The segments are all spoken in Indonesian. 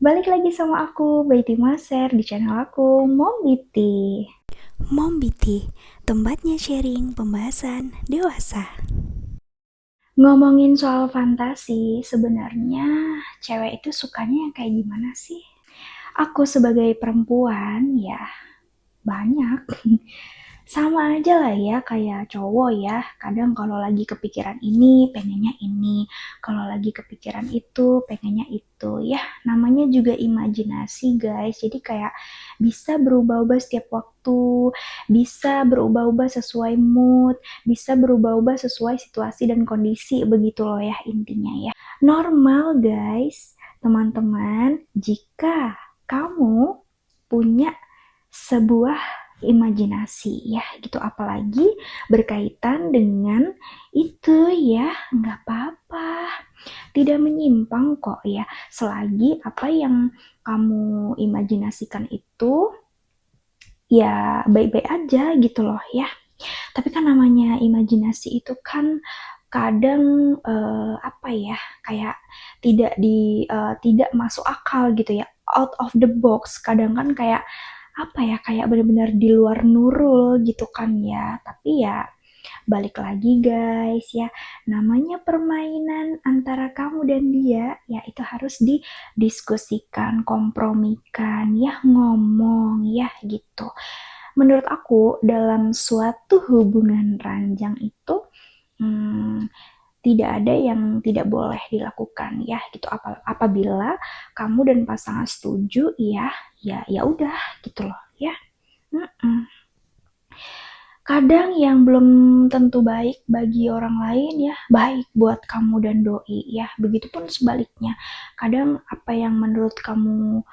Balik lagi sama aku, Baiti Maser, di channel aku, Mombiti. Mombiti, tempatnya sharing pembahasan dewasa. Ngomongin soal fantasi, sebenarnya cewek itu sukanya yang kayak gimana sih? Aku sebagai perempuan, ya banyak. Sama aja lah ya kayak cowok ya. Kadang kalau lagi kepikiran ini, pengennya ini. Kalau lagi kepikiran itu, pengennya itu. Ya, namanya juga imajinasi guys. Jadi kayak bisa berubah-ubah setiap waktu, bisa berubah-ubah sesuai mood, bisa berubah-ubah sesuai situasi dan kondisi. Begitu loh ya intinya ya. Normal guys, teman-teman, jika kamu punya sebuah imajinasi ya gitu, apalagi berkaitan dengan itu ya, nggak apa-apa, tidak menyimpang kok ya, selagi apa yang kamu imajinasikan itu ya baik-baik aja gitu loh ya. Tapi kan namanya imajinasi itu kan kadang apa ya, kayak tidak masuk akal gitu ya, out of the box. Kadang kan kayak apa ya, kayak benar-benar di luar nurul gitu kan ya. Tapi ya balik lagi guys ya, namanya permainan antara kamu dan dia ya, itu harus didiskusikan, kompromikan ya, ngomong ya gitu. Menurut aku dalam suatu hubungan ranjang itu hmm, tidak ada yang tidak boleh dilakukan ya gitu. Apabila kamu dan pasangan setuju ya, ya udah gitu loh ya. Mm-mm. Kadang yang belum tentu baik bagi orang lain ya, baik buat kamu dan doi ya. Begitupun sebaliknya. Kadang apa yang menurut kamu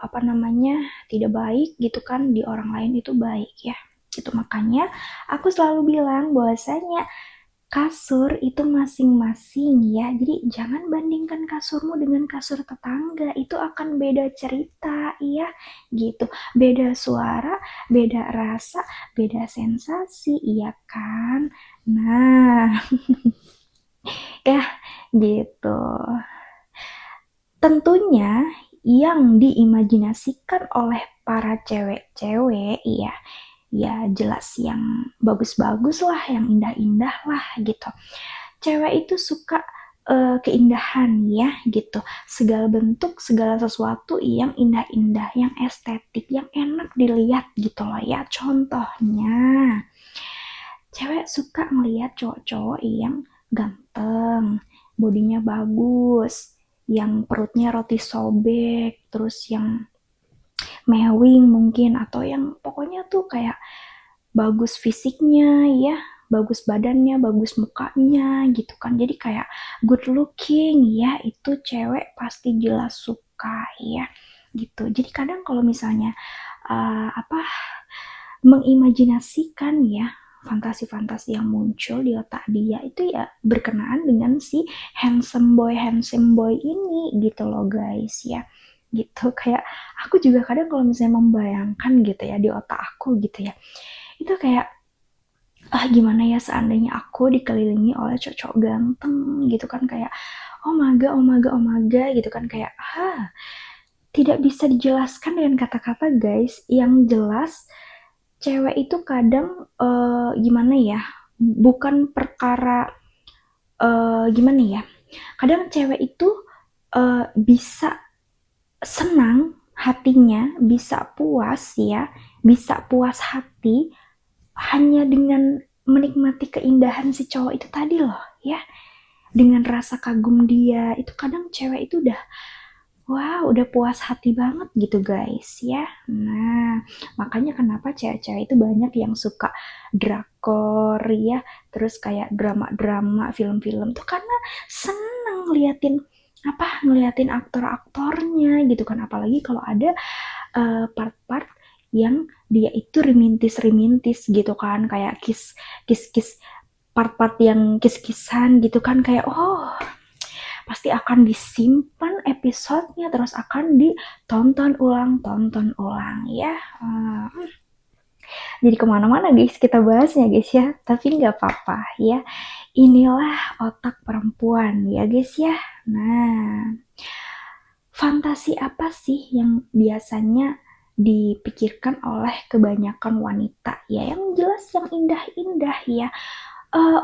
apa namanya tidak baik gitu kan, di orang lain itu baik ya. Itu makanya aku selalu bilang bahwasanya kasur itu masing-masing ya. Jadi jangan bandingkan kasurmu dengan kasur tetangga. Itu akan beda cerita ya. Gitu. Beda suara, beda rasa, beda sensasi, iya kan? Nah, ya gitu. Tentunya yang diimajinasikan oleh para cewek-cewek ya, ya jelas yang bagus-bagus lah, yang indah-indah lah gitu. Cewek itu suka keindahan ya gitu, segala bentuk, segala sesuatu yang indah-indah, yang estetik, yang enak dilihat gitu loh ya. Contohnya cewek suka ngelihat cowok-cowok yang ganteng, bodinya bagus, yang perutnya roti sobek, terus yang mewing mungkin, atau yang pokoknya tuh kayak bagus fisiknya ya, bagus badannya, bagus mukanya gitu kan. Jadi kayak good looking ya, itu cewek pasti jelas suka ya gitu. Jadi kadang kalau misalnya apa mengimajinasikan ya fantasi-fantasi yang muncul di otak dia itu ya berkenaan dengan si handsome boy ini gitu loh guys ya, gitu. Kayak aku juga kadang kalau misalnya membayangkan gitu ya di otak aku gitu ya, itu kayak gimana ya seandainya aku dikelilingi oleh cowok ganteng gitu kan, kayak oh my god, oh my god, oh my god gitu kan, kayak tidak bisa dijelaskan dengan kata-kata guys. Yang jelas cewek itu kadang gimana ya, bukan perkara gimana ya, kadang cewek itu bisa senang hatinya, bisa puas ya, bisa puas hati hanya dengan menikmati keindahan si cowok itu tadi loh ya, dengan rasa kagum dia. Itu kadang cewek itu udah wah, udah puas hati banget gitu guys ya. Nah, makanya kenapa cewek-cewek itu banyak yang suka drakor ya, terus kayak drama-drama, film-film tuh karena seneng ngeliatin aktor-aktornya gitu kan. Apalagi kalau ada part-part yang dia itu rimintis-rimintis gitu kan, kayak kiss-kiss, part-part yang kiss-kissan gitu kan, kayak oh pasti akan disimpan episodenya, terus akan tonton ulang ya. Jadi kemana-mana guys kita bahasnya guys ya, tapi nggak apa-apa ya, inilah otak perempuan ya guys ya. Nah, Fantasi apa sih yang biasanya dipikirkan oleh kebanyakan wanita? Ya, yang jelas yang indah-indah ya.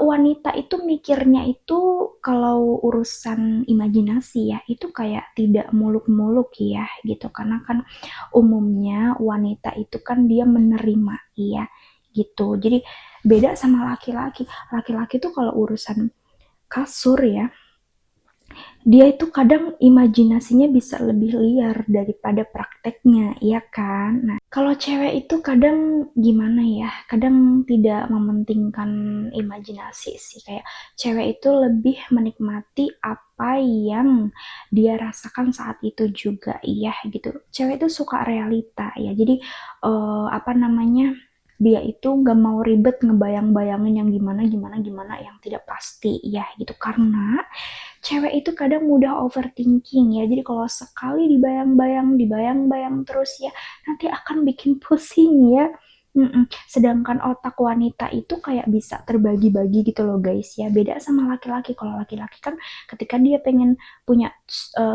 Wanita itu mikirnya itu kalau urusan imajinasi ya, itu kayak tidak muluk-muluk ya gitu. Karena kan umumnya wanita itu kan dia menerima ya gitu. Jadi beda sama laki-laki. Laki-laki tuh kalau urusan kasur ya, dia itu kadang imajinasinya bisa lebih liar daripada prakteknya, ya kan? Nah, kalau cewek itu kadang gimana ya? Kadang tidak mementingkan imajinasi sih. Kayak cewek itu lebih menikmati apa yang dia rasakan saat itu juga, iya gitu. Cewek itu suka realita ya. Jadi apa namanya? Dia itu gak mau ribet ngebayang-bayangin yang gimana yang tidak pasti ya gitu, karena cewek itu kadang mudah overthinking ya. Jadi kalau sekali dibayang-bayang terus ya, nanti akan bikin pusing ya. Sedangkan otak wanita itu kayak bisa terbagi-bagi gitu loh guys ya. Beda sama laki-laki. Kalau laki-laki kan ketika dia pengen punya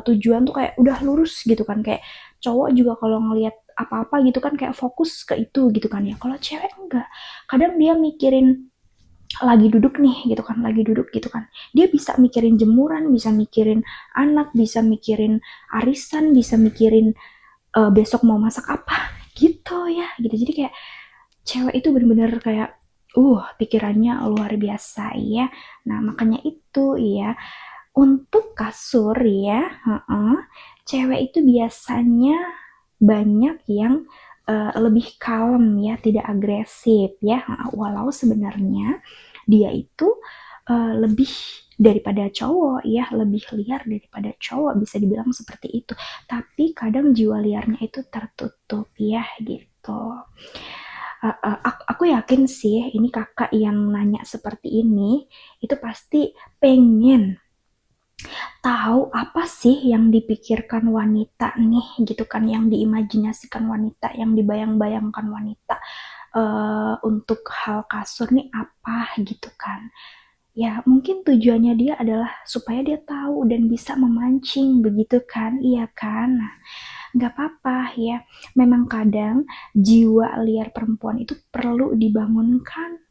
tujuan tuh kayak udah lurus gitu kan. Kayak cowok juga kalau ngelihat apa-apa gitu kan kayak fokus ke itu gitu kan ya. Kalau cewek enggak. Kadang dia mikirin lagi duduk nih gitu kan, lagi duduk gitu kan, dia bisa mikirin jemuran, bisa mikirin anak, bisa mikirin arisan, bisa mikirin besok mau masak apa gitu ya gitu. Jadi kayak cewek itu bener-bener kayak pikirannya luar biasa ya. Nah makanya itu ya, untuk kasur ya, cewek itu biasanya banyak yang lebih kalem ya, tidak agresif ya. Walau sebenarnya dia itu lebih daripada cowok ya, lebih liar daripada cowok, bisa dibilang seperti itu. Tapi kadang jiwa liarnya itu tertutup ya gitu. Aku yakin sih ini kakak yang nanya seperti ini itu pasti pengen tahu apa sih yang dipikirkan wanita nih gitu kan, yang diimajinasikan wanita, yang dibayang-bayangkan wanita untuk hal kasur nih apa gitu kan. Ya mungkin tujuannya dia adalah supaya dia tahu dan bisa memancing begitu kan, iya kan. Nah, nggak apa-apa ya, memang kadang jiwa liar perempuan itu perlu dibangunkan,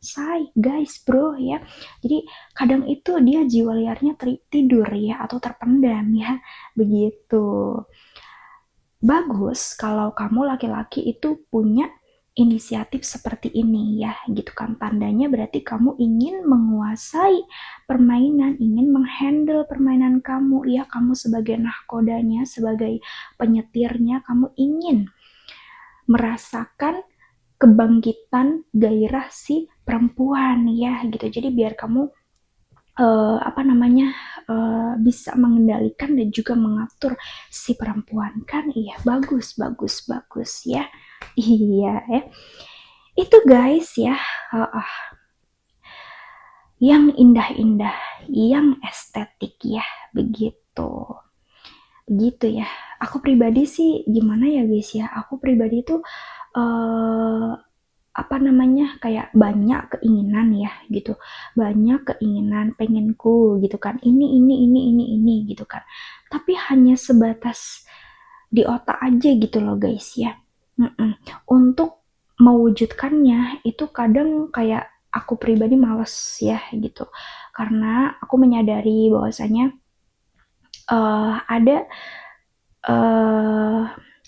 guys bro ya. Jadi kadang itu dia jiwa liarnya tidur ya, atau terpendam ya, begitu. Bagus kalau kamu laki-laki itu punya inisiatif seperti ini ya gitu kan, tandanya berarti kamu ingin menguasai permainan, ingin menghandle permainan kamu ya. Kamu sebagai nahkodanya, sebagai penyetirnya, kamu ingin merasakan kebangkitan gairah si perempuan ya gitu. Jadi biar kamu bisa mengendalikan dan juga mengatur si perempuan kan. Iya, bagus ya. Iya ya. Itu guys ya, yang indah-indah, yang estetik ya, begitu. Begitu ya. Aku pribadi sih gimana ya guys ya. Aku pribadi tuh kayak banyak keinginan ya gitu, banyak keinginan, pengenku gitu kan, ini gitu kan, tapi hanya sebatas di otak aja gitu loh guys ya. Untuk mewujudkannya itu kadang kayak aku pribadi males ya gitu, karena aku menyadari bahwasanya ada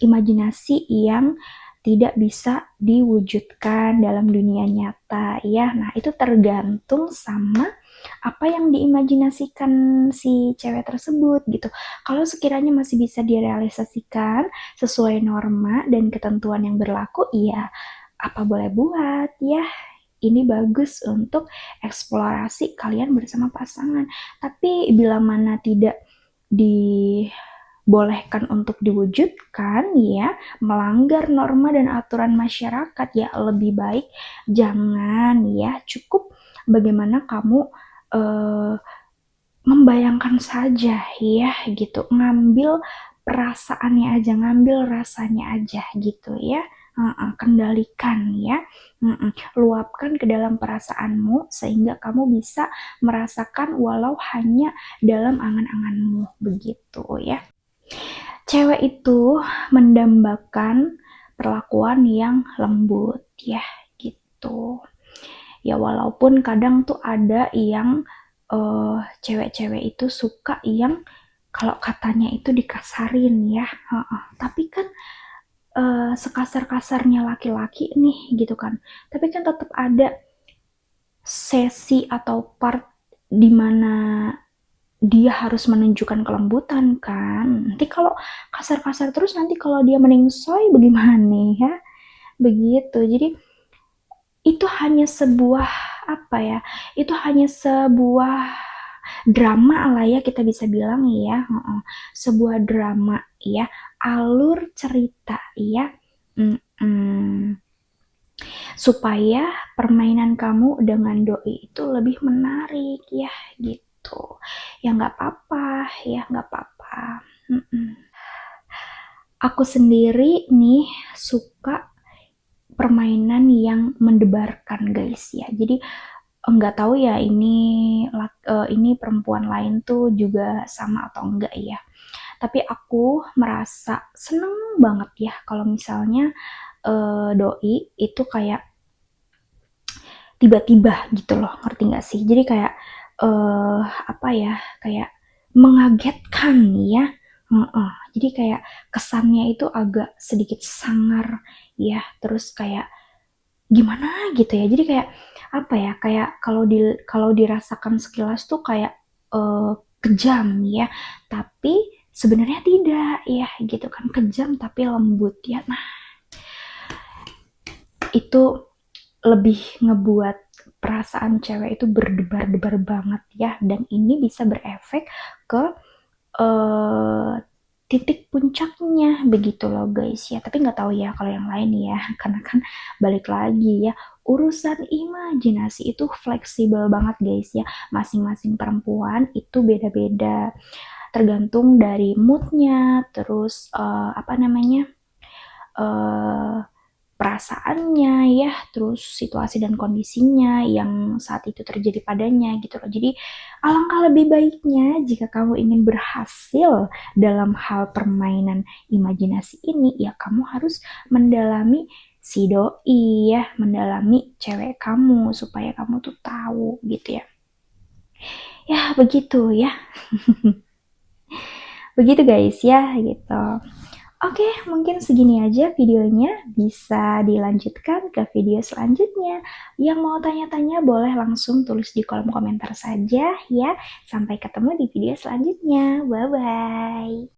imajinasi yang tidak bisa diwujudkan dalam dunia nyata ya. Nah itu tergantung sama apa yang diimajinasikan si cewek tersebut gitu. Kalau sekiranya masih bisa direalisasikan sesuai norma dan ketentuan yang berlaku, iya apa boleh buat ya. Ini bagus untuk eksplorasi kalian bersama pasangan. Tapi bila mana tidak dibolehkan untuk diwujudkan ya, melanggar norma dan aturan masyarakat, ya lebih baik jangan ya. Cukup bagaimana kamu membayangkan saja ya gitu, ngambil perasaannya aja, ngambil rasanya aja gitu ya. Kendalikan ya. Luapkan ke dalam perasaanmu sehingga kamu bisa merasakan walau hanya dalam angan-anganmu begitu ya. Cewek itu mendambakan perlakuan yang lembut ya gitu. Ya walaupun kadang tuh ada yang cewek-cewek itu suka yang kalau katanya itu dikasarin ya. Tapi kan sekasar-kasarnya laki-laki nih gitu kan. Tapi kan tetap ada sesi atau part di mana dia harus menunjukkan kelembutan kan. Nanti kalau kasar-kasar terus nanti kalau dia meningsoy bagaimana ya? Begitu. Jadi itu hanya sebuah apa ya? Itu hanya sebuah drama lah ya kita bisa bilang ya. Sebuah drama ya, alur cerita ya. Supaya permainan kamu dengan doi itu lebih menarik ya gitu. Ya nggak apa-apa ya, nggak apa-apa. Aku sendiri nih suka permainan yang mendebarkan guys ya. Jadi nggak tahu ya ini perempuan lain tuh juga sama atau enggak ya. Tapi aku merasa seneng banget ya kalau misalnya doi itu kayak tiba-tiba gitu loh, ngerti nggak sih? Jadi kayak apa ya, kayak mengagetkan ya. Jadi kayak kesannya itu agak sedikit sangar ya, terus kayak gimana gitu ya. Jadi kayak apa ya, kayak kalau dirasakan sekilas tuh kayak kejam ya, tapi sebenarnya tidak ya gitu kan, kejam tapi lembut ya. Nah, itu lebih ngebuat perasaan cewek itu berdebar-debar banget ya, dan ini bisa berefek ke uh, titik puncaknya begitu loh guys ya. Tapi nggak tahu ya kalau yang lain ya, karena kan balik lagi ya, urusan imajinasi itu fleksibel banget guys ya. Masing-masing perempuan itu beda-beda, tergantung dari moodnya, terus apa namanya, uh, perasaannya ya, terus situasi dan kondisinya yang saat itu terjadi padanya gitu loh. Jadi alangkah lebih baiknya jika kamu ingin berhasil dalam hal permainan imajinasi ini, ya kamu harus mendalami si doi ya, mendalami cewek kamu supaya kamu tuh tahu gitu ya. Ya begitu ya. Begitu guys ya gitu. Oke, mungkin segini aja videonya. Bisa dilanjutkan ke video selanjutnya. Yang mau tanya-tanya boleh langsung tulis di kolom komentar saja ya. Sampai ketemu di video selanjutnya. Bye-bye.